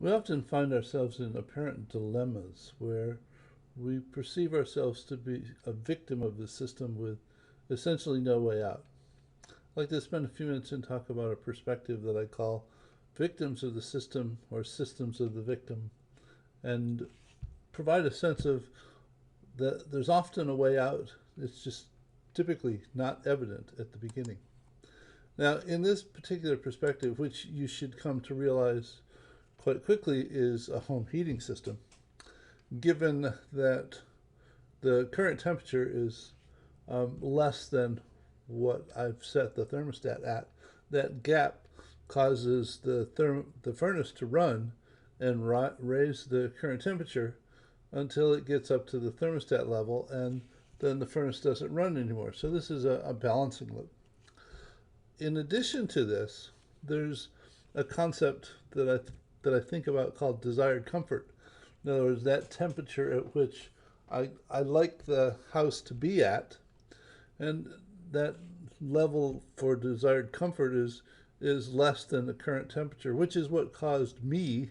We often find ourselves in apparent dilemmas where we perceive ourselves to be a victim of the system with essentially no way out. I'd like to spend a few minutes and talk about a perspective that I call victims of the system or systems of the victim, and provide a sense of that there's often a way out. It's just typically not evident at the beginning. Now, in this particular perspective, which you should come to realize quite quickly is a home heating system, given that the current temperature is less than what I've set the thermostat at. That gap causes the furnace to run and raise the current temperature until it gets up to the thermostat level, and then the furnace doesn't run anymore. So this is a balancing loop. In addition to this, there's a concept that I think about called desired comfort. In other words, that temperature at which I like the house to be at, and that level for desired comfort is less than the current temperature, which is what caused me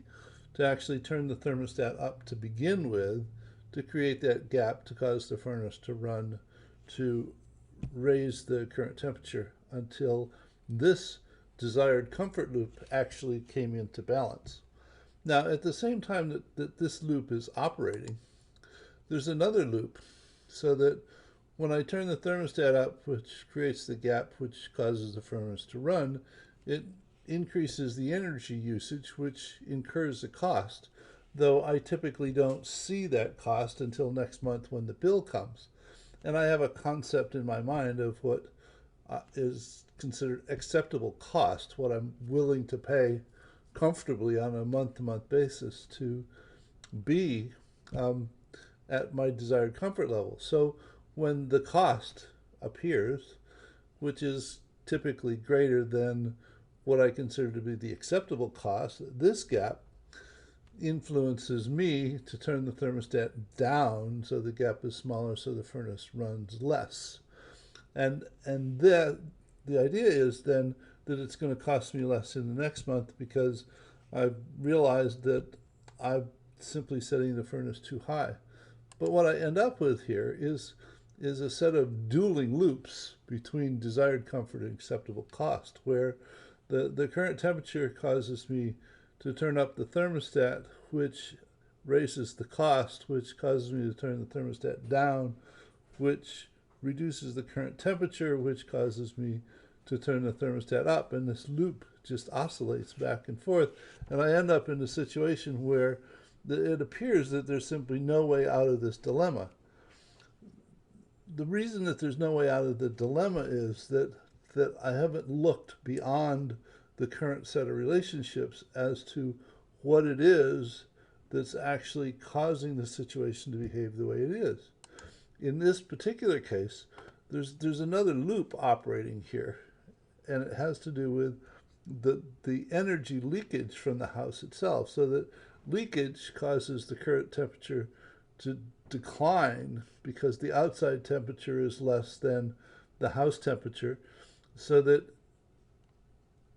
to actually turn the thermostat up to begin with, to create that gap to cause the furnace to run to raise the current temperature until this desired comfort loop actually came into balance. Now, at the same time that this loop is operating, there's another loop, so that when I turn the thermostat up, which creates the gap which causes the furnace to run, it increases the energy usage, which incurs a cost, though I typically don't see that cost until next month when the bill comes. And I have a concept in my mind of what is considered acceptable cost, what I'm willing to pay comfortably on a month-to-month basis to be um, at my desired comfort level. So when the cost appears, which is typically greater than what I consider to be the acceptable cost, this gap influences me to turn the thermostat down so the gap is smaller, so the furnace runs less. And the idea is then that it's going to cost me less in the next month because I've realized that I'm simply setting the furnace too high. But what I end up with here is a set of dueling loops between desired comfort and acceptable cost, where the current temperature causes me to turn up the thermostat, which raises the cost, which causes me to turn the thermostat down, which reduces the current temperature, which causes me to turn the thermostat up. And this loop just oscillates back and forth. And I end up in a situation where it appears that there's simply no way out of this dilemma. The reason that there's no way out of the dilemma is that I haven't looked beyond the current set of relationships as to what it is that's actually causing the situation to behave the way it is. In this particular case, there's another loop operating here, and it has to do with the energy leakage from the house itself. So that leakage causes the current temperature to decline because the outside temperature is less than the house temperature, so that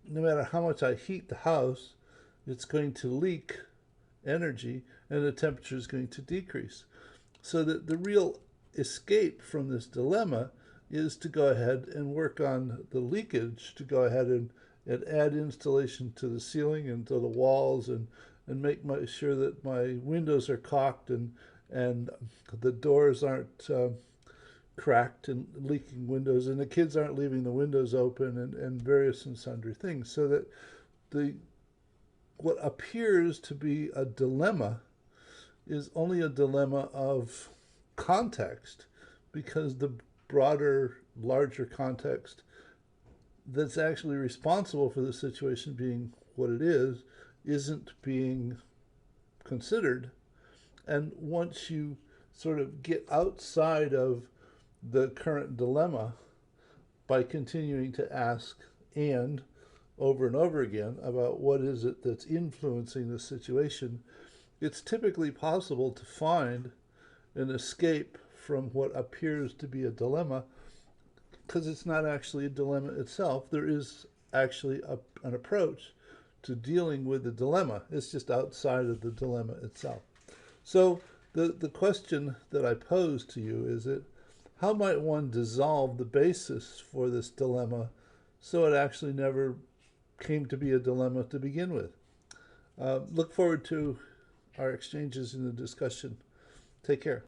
no matter how much I heat the house, it's going to leak energy and the temperature is going to decrease. So that the real escape from this dilemma is to go ahead and work on the leakage, to go ahead and add insulation to the ceiling and to the walls, and make sure that my windows are caulked, and the doors aren't cracked and leaking windows, and the kids aren't leaving the windows open, and various and sundry things, so that the what appears to be a dilemma is only a dilemma of context, because the broader, larger context that's actually responsible for the situation being what it is isn't being considered. And once you sort of get outside of the current dilemma by continuing to ask and over and over again about what is it that's influencing the situation, it's typically possible to find an escape from what appears to be a dilemma, because it's not actually a dilemma itself. There is actually an approach to dealing with the dilemma. It's just outside of the dilemma itself. So the question that I pose to you is how might one dissolve the basis for this dilemma so it actually never came to be a dilemma to begin with? Look forward to our exchanges in the discussion. Take care.